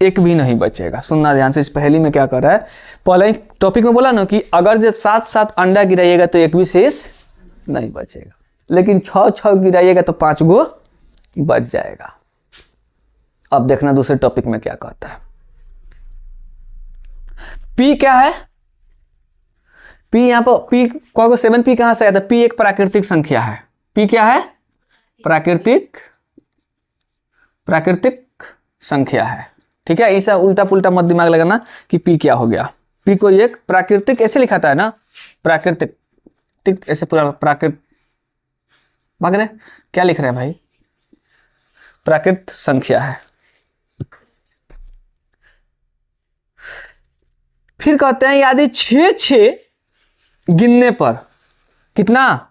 एक भी नहीं बचेगा। सुनना ध्यान से, इस पहेली में क्या कर रहा है, पहले ही टॉपिक में बोला ना कि अगर जो साथ साथ अंडा गिराइएगा तो एक भी शेष नहीं बचेगा, लेकिन 6 गिराइएगा तो 5 गो बच जाएगा। अब देखना दूसरे टॉपिक में क्या कहता है। P क्या है, P यहां पर P को 7p कहां से आया था, P एक प्राकृतिक संख्या है। P क्या है, प्राकृतिक संख्या है। ठीक है, ऐसा उल्टा पुल्टा मत दिमाग लगाना कि P क्या हो गया। P को एक प्राकृतिक ऐसे लिखा था ना, प्राकृतिक ऐसे पूरा प्राकृत भाग रहे क्या लिख रहे हैं भाई, प्राकृत संख्या है। फिर कहते हैं यदि 6 गिनने पर कितना,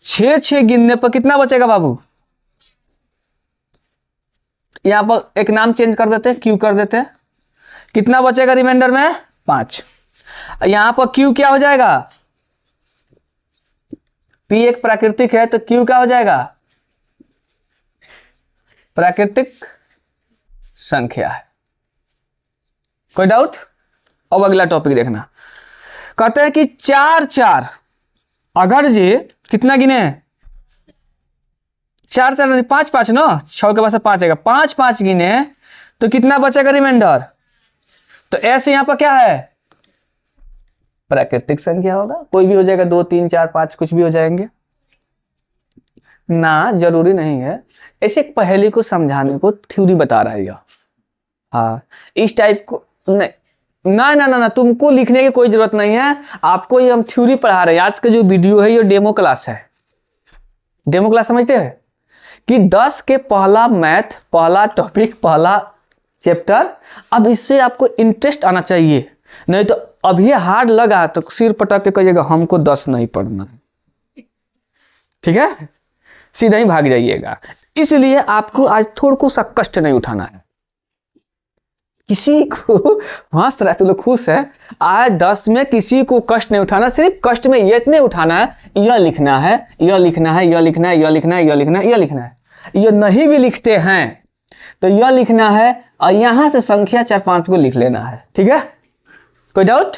6 गिनने पर कितना बचेगा बाबू, यहां पर एक नाम चेंज कर देते हैं, क्यू कर देते हैं, कितना बचेगा रिमाइंडर में 5। यहां पर क्यू क्या हो जाएगा, P एक प्राकृतिक है तो क्यू क्या हो जाएगा, प्राकृतिक संख्या है। कोई डाउट। अब अगला टॉपिक देखना, कहते हैं कि 4 अगर ये कितना गिने, 4 नहीं 5 ना, 6 के बाद से 5 आएगा, 5 गिने तो कितना बचेगा रिमाइंडर, तो ऐसे यहां पर क्या है, प्राकृतिक संख्या होगा, कोई भी हो जाएगा, 2 3 4 5 कुछ भी हो जाएंगे ना, जरूरी नहीं है। ऐसे एक पहेली को समझाने को थ्योरी बता रहा है यह, हाँ इस टाइप को ना तुमको लिखने की कोई जरूरत नहीं है, आपको ये हम थ्योरी पढ़ा रहे हैं। आज का जो वीडियो है ये डेमो क्लास है। डेमो क्लास समझते हैं कि 10 के पहला मैथ, पहला टॉपिक, पहला चैप्टर, अब इससे आपको इंटरेस्ट आना चाहिए, नहीं तो अभी हार्ड लगा तो सिर पटक के कहिएगा हमको 10 नहीं पढ़ना है, ठीक है, सीधा ही भाग जाइएगा। इसलिए आपको आज थोड़ा सा कष्ट नहीं उठाना है। किसी को हंस रहा है तो लोग खुश है, आज 10 में किसी को कष्ट नहीं उठाना, सिर्फ कष्ट में ये इतने उठाना है, यह लिखना है, यह लिखना है, यह लिखना है, यह लिखना है, यह लिखना है, यह लिखना है। यह नहीं भी लिखते हैं तो यह लिखना है और यहां से संख्या 4-5 को लिख लेना है, ठीक है। कोई डाउट,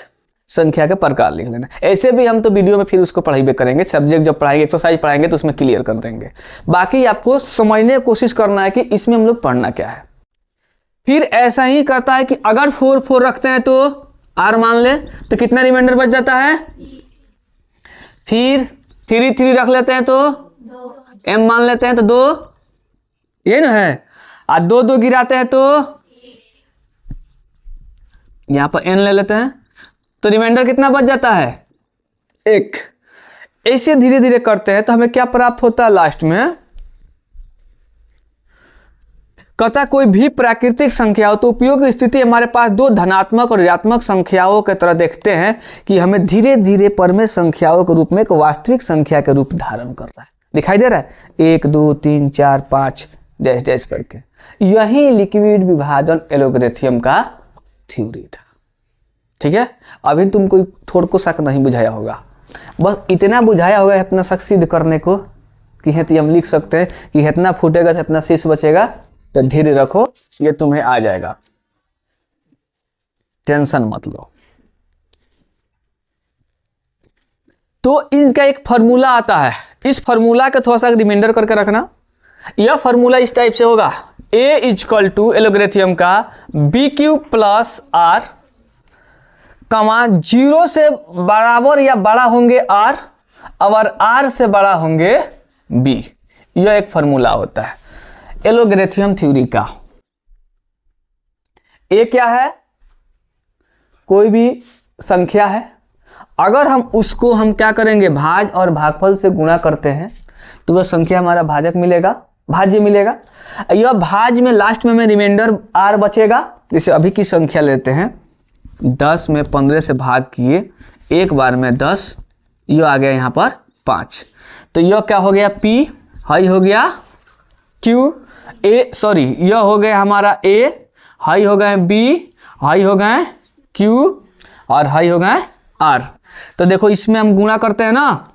संख्या के प्रकार लिख लेना। ऐसे भी हम तो वीडियो में फिर उसको पढ़ाई करेंगे, सब्जेक्ट जब पढ़ाएंगे, एक्सरसाइज पढ़ाएंगे तो उसमें क्लियर कर देंगे। बाकी आपको समझने की कोशिश करना है कि इसमें हम लोग पढ़ना क्या है। फिर ऐसा ही करता है कि अगर 4 रखते हैं तो R मान ले तो कितना रिमाइंडर बच जाता है, फिर 3 रख लेते हैं तो M मान लेते हैं तो 2, ये ना है, और 2 गिराते हैं तो यहां पर N ले लेते हैं तो रिमाइंडर कितना बच जाता है, 1। ऐसे धीरे धीरे करते हैं तो हमें क्या प्राप्त होता है लास्ट में, कहता कोई भी प्राकृतिक संख्या हो तो उपयोग की स्थिति हमारे पास 2 धनात्मक और ऋणात्मक संख्याओं की तरह देखते हैं कि हमें धीरे धीरे परमेय संख्याओं के रूप में एक वास्तविक संख्या के रूप धारण कर रहा है। दिखाई दे रहा है 1 2 3 4 5 डैश डैश करके। यही लिक्विड विभाजन एलोगैरिथम का थ्योरी था, ठीक है। अभी तुमको थोड़ा को शक नहीं बुझाया होगा, बस इतना बुझाया होगा इतना शक सिद्ध करने को कि हेतु हम लिख सकते हैं कि इतना फूटेगा तो इतना शेष बचेगा, तो धीरे रखो ये तुम्हें आ जाएगा, टेंशन मत लो। तो इनका एक फार्मूला आता है, इस फार्मूला का थोड़ा सा रिमाइंडर करके रखना। यह फार्मूला इस टाइप से होगा, A = एलोगैरिथम का BQ + R, 0 से बराबर या बड़ा होंगे R और r से बड़ा होंगे b। यह एक फॉर्मूला होता है एलोगैरिथम थ्योरी का। ए क्या है? कोई भी संख्या है, अगर हम उसको हम क्या करेंगे, भाज और भागफल से गुणा करते हैं तो वह संख्या हमारा भाजक मिलेगा, भाज्य मिलेगा। यह भाज में लास्ट में रिमाइंडर r बचेगा। जैसे अभी की संख्या लेते हैं, 10 में 15 से भाग किए, एक बार में 10, यह आ गया यहाँ पर 5। तो यह क्या हो गया p, हाई हो गया q, ए सॉरी यह हो गया हमारा a, हाई हो गए b, हाई हो गए q और हाई हो गए r। तो देखो इसमें हम गुणा करते हैं ना,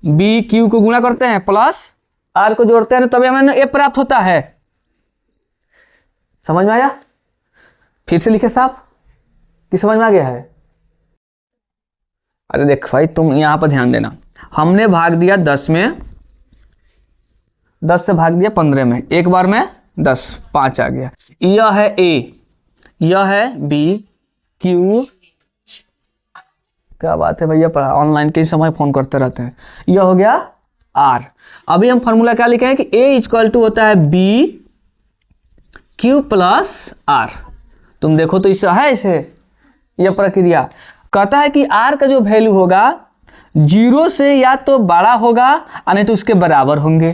b q को गुणा करते हैं प्लस r को जोड़ते हैं, तभी हमें a प्राप्त होता है। समझ में आया? फिर से लिखे साहब कि समझ में आ गया है? अरे देख भाई तुम यहां पर ध्यान देना, हमने भाग दिया 10 में, 10 से भाग दिया 15 में, एक बार में 10, 5 आ गया। यह है a, यह है b, q, क्या बात है भैया, पढ़ा ऑनलाइन के समय फोन करते रहते हैं। यह हो गया r। अभी हम फॉर्मूला क्या लिखे हैं कि a इक्वल टू होता है b q प्लस r। तुम देखो तो इसे है, इसे यह प्रक्रिया कहता है कि r का जो वैल्यू होगा 0 से या तो बड़ा होगा और नहीं तो उसके बराबर होंगे,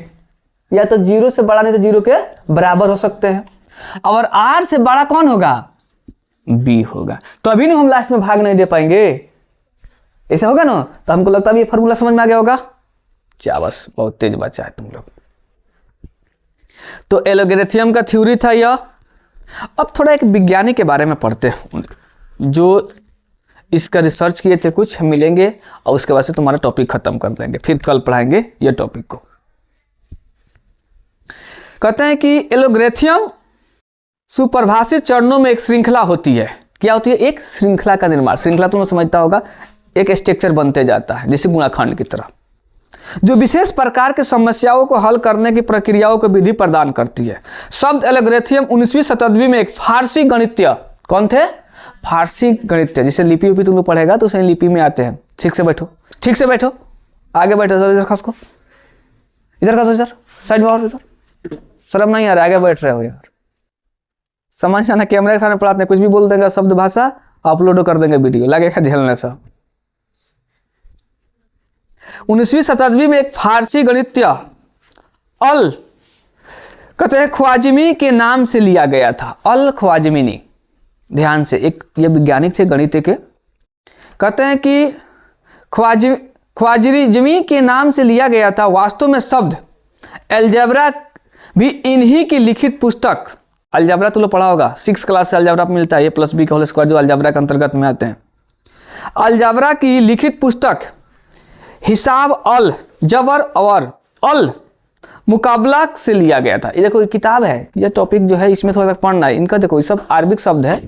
या तो 0 से बड़ा नहीं तो 0 के बराबर हो सकते हैं। और r से बड़ा कौन होगा? b होगा। तो अभी ना हम लास्ट में भाग नहीं दे पाएंगे, ऐसा होगा ना। तो हमको लगता है ये फॉर्मूला समझ में आ गया होगा। क्या बस बहुत तेज बच्चा है तुम लोग। तो एलोगैरिथम का थ्योरी था यह। अब थोड़ा एक विज्ञानी के बारे में पढ़ते हैं जो इसका रिसर्च किए थे, कुछ मिलेंगे और उसके बाद से तुम्हारा टॉपिक खत्म कर देंगे, फिर कल पढ़ाएंगे यह टॉपिक को। कहते हैं कि एलोगैरिथम सुपरिभाषित चरणों में एक श्रृंखला होती है। क्या होती है? एक श्रृंखला का निर्माण। श्रृंखला तुम्हें समझता होगा, एक स्ट्रक्चर बनते जाता है जैसे गुणाखंड की तरह, जो विशेष प्रकार के समस्याओं को हल करने की प्रक्रियाओं को विधि प्रदान करती है। शब्द एलोगैरिथम 19वीं शताब्दी में एक फारसी गणितज्ञ, कौन थे? फारसी गणितज्ञ। जैसे लिपि उपि तुम लोग पढ़ेगा तो सही लिपि में आते हैं। ठीक से बैठो, ठीक से बैठो, आगे बैठो सर, इधर खास को, इधर खास सर, साइड में और इधर, शर्म नहीं आ रहा, आगे बैठ रहे हो यार। समझ जाना, कैमरे के सामने पढ़ाते हैं, कुछ भी बोल देंगे, शब्द भाषा अपलोड कर देंगे वीडियो, लगेगा झेलने से। 19वीं शताब्दी में एक फारसी गणितज्ञ अल कहते हैं ख्वारिज़मी के नाम से लिया गया था। अल ख्वारिज़मी, ध्यान से, एक ये वैज्ञानिक थे गणित के। कहते हैं कि ख्वारिज़मी के नाम से लिया गया था। वास्तव में शब्द अलजेब्रा भी इन्हीं की लिखित पुस्तक, अलजेब्रा तो लोग पढ़ा होगा, 6 क्लास से अलजेब्रा मिलता है, a + b का होल स्क्वायर, जो अलजेब्रा के अंतर्गत में आते हैं। अलजेब्रा की लिखित पुस्तक हिसाब अल जबर और अल मुकाबला से लिया गया था। ये देखो ये किताब है, ये टॉपिक जो है इसमें थोड़ा सा पढ़ना है। इनका देखो ये सब अरबिक शब्द है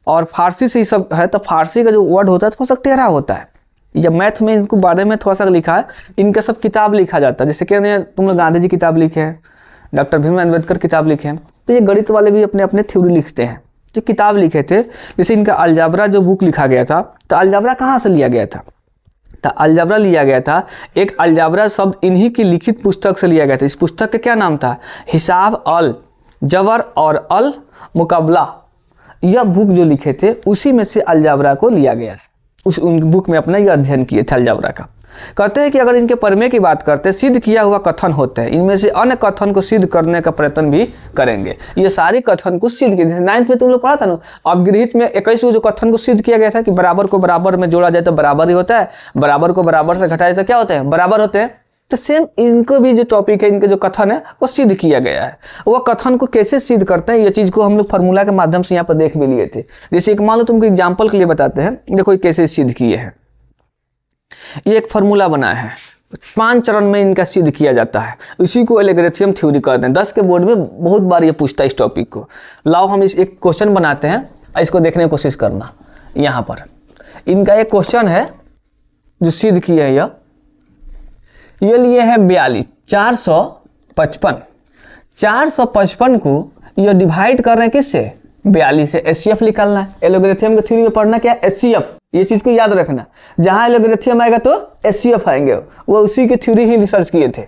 और फारसी से ये सब है, तो फारसी का जो वर्ड होता है थोड़ा सा टेढ़ा होता है। जब मैथ में इनको बारे में थोड़ा सा लिखा है, इनका सब किताब लिखा जाता है। जैसे कि तुम लोग गांधी जी किताब लिखे हैं, डॉक्टर भीम अम्बेडकर किताब लिखे हैं, तो ये गणित वाले भी अपने अपने थ्योरी लिखते हैं, जो किताब लिखे थे। जैसे इनका अलजेब्रा जो बुक लिखा गया था, तो अलजेब्रा कहाँ से लिया गया था? तो अलजेब्रा लिया गया था, एक अलजेब्रा शब्द इन्हीं की लिखित पुस्तक से लिया गया था। इस पुस्तक का क्या नाम था? हिसाब अल जबर और अल मुकाबला। यह बुक जो लिखे थे उसी में से अलजेब्रा को लिया गया है। उस उन बुक में अपना यह अध्ययन किए थे अलजेब्रा का। कहते हैं कि अगर इनके प्रमेय की बात करते हैं, सिद्ध किया हुआ कथन होते हैं, इनमें से अन्य कथन को सिद्ध करने का प्रयत्न भी करेंगे। ये सारे कथन को सिद्ध किए। 9th में तुम लोग पढ़ा था ना, अपगृहित में 21 जो कथन को सिद्ध किया गया था कि बराबर को बराबर में जोड़ा जाए तो बराबर ही होता है, बराबर को बराबर से घटाया जाए तो क्या होता है? बराबर होते हैं। तो सेम इनको भी जो टॉपिक है, इनके जो कथन है वो सिद्ध किया गया है। वो कथन को कैसे सिद्ध करते हैं, ये चीज को हम लोग फार्मूला के माध्यम से यहाँ पर देख भी लिए थे। जैसे एक मान लो तुमको एग्जाम्पल के लिए बताते हैं, देखो ये कैसे सिद्ध किए हैं। ये एक फार्मूला बना है, 5 चरण में इनका सिद्ध किया जाता है। इसी को एलोगैरिथम थ्योरी कहते हैं। 10 के बोर्ड में बहुत बार ये पूछता है इस टॉपिक को। लाओ हम इस एक क्वेश्चन बनाते हैं, इसको देखने की कोशिश करना। यहाँ पर इनका एक क्वेश्चन है जो सिद्ध किया है। ये लिए है 42, 455। 455 को ये डिवाइड कर रहे हैं किससे? 42 से। एचसीएफ निकालना है। एलोगैरिथम की थ्योरी में पढ़ना क्या है? एचसीएफ। ये चीज को याद रखना, जहां एलोगेरिथम आएगा तो एचसीएफ आएंगे, वो उसी की थ्योरी ही रिसर्च किए थे।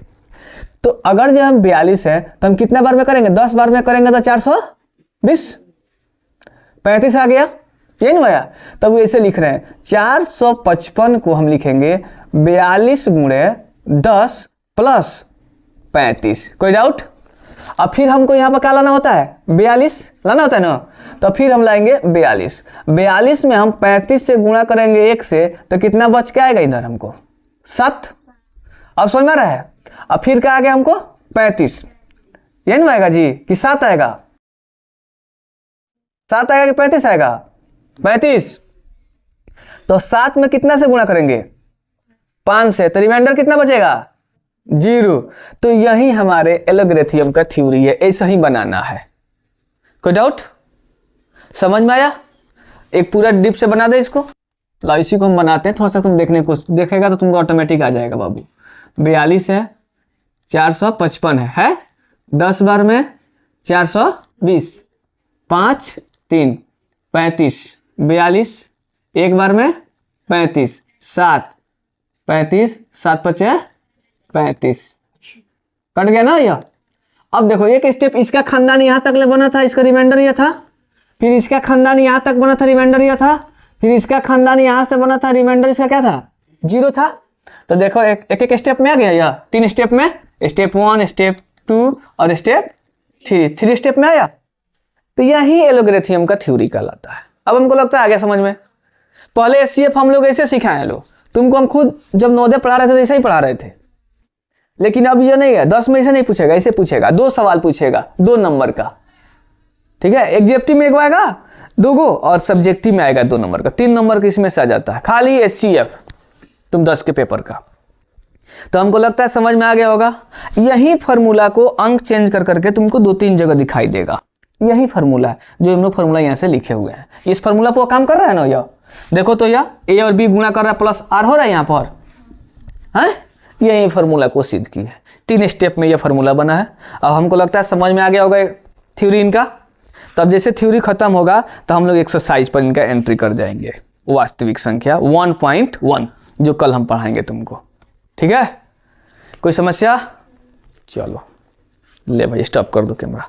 तो अगर जो हम 42 है तो हम कितना बार में करेंगे, 10 बार में करेंगे तो 420, 35 आ गया, ये नहीं आया। तब वो ऐसे लिख रहे हैं 455 को हम लिखेंगे 42 गुणे 10 प्लस 35। कोई डाउट? अब फिर हमको यहाँ पर क्या लाना होता है, 42 लाना होता है ना, तो फिर हम लाएंगे 42 में हम 35 से गुणा करेंगे 1 से, तो कितना बच के आएगा इधर हमको 7। अब समझ में आ रहा है? अब फिर क्या आ गया हमको 35, ये नहीं आएगा जी कि 7 आएगा, 7 आएगा कि 35 आएगा, 35। तो 7 में कितना से गुणा करेंगे, 5 से, तो रिमाइंडर कितना बचेगा, 0। तो यही हमारे एलोगेरिथम का थ्योरी है, ऐसा ही बनाना है। कोई डाउट? समझ में आया? एक पूरा डिप से बना दे इसको। लो इसी को हम बनाते हैं, थोड़ा सा तुम देखेगा तो तुमको ऑटोमेटिक आ जाएगा बाबू। 42 है, 455 है 10 बार में 420, 5 3 35, 42 एक बार में 35, 7 35, 7 5 35, कट गया ना यह। अब देखो एक स्टेप इसका खानदान यहाँ तक ले बना था, इसका रिमाइंडर यह था, फिर इसका खानदान यहाँ तक बना था, रिमाइंडर यह था, फिर इसका खानदान यहाँ से बना था, रिमाइंडर इसका क्या था, 0 था। तो देखो एक स्टेप में आ गया यह, 3 स्टेप में, स्टेप 1, स्टेप 2 और स्टेप 3 स्टेप में आया। तो यही एलोगेरिथम का थ्योरी कहलाता है। अब हमको लगता है आ गया समझ में। पहले एचसीएफ हम लोग ऐसे सिखाए लोग, तुमको हम खुद जब नवोदय पढ़ा रहे थे तो ऐसे ही पढ़ा रहे थे, लेकिन अब ये नहीं है, 10 में ऐसे नहीं पूछेगा, ऐसे पूछेगा, 2 सवाल पूछेगा 2 नंबर का, ठीक है। एग्जेक्टिव में एक आएगा 2 गो और सब्जेक्टिव में आएगा 2 नंबर का, 3 नंबर का इसमें से आ जाता है खाली एचसीएफ तुम 10 के पेपर का। तो हमको लगता है समझ में आ गया होगा। यही फार्मूला को अंक चेंज कर करके तुमको 2-3 जगह दिखाई देगा। यही फार्मूला है जो हम लोग फार्मूला यहाँ से लिखे हुए हैं, इस फार्मूला पर काम कर रहा है ना यह। देखो तो यह ए और बी गुणा कर रहा है, प्लस आर हो रहा है यहाँ पर, है यही फार्मूला को सिद्ध की है। 3 स्टेप में यह फार्मूला बना है। अब हमको लगता है समझ में आ गया होगा थ्योरी इनका। तब जैसे थ्योरी खत्म होगा तो हम लोग एक्सरसाइज पर इनका एंट्री कर जाएंगे, वास्तविक संख्या 1.1 जो कल हम पढ़ाएंगे तुमको, ठीक है। कोई समस्या? चलो ले भाई स्टॉप कर दो कैमरा।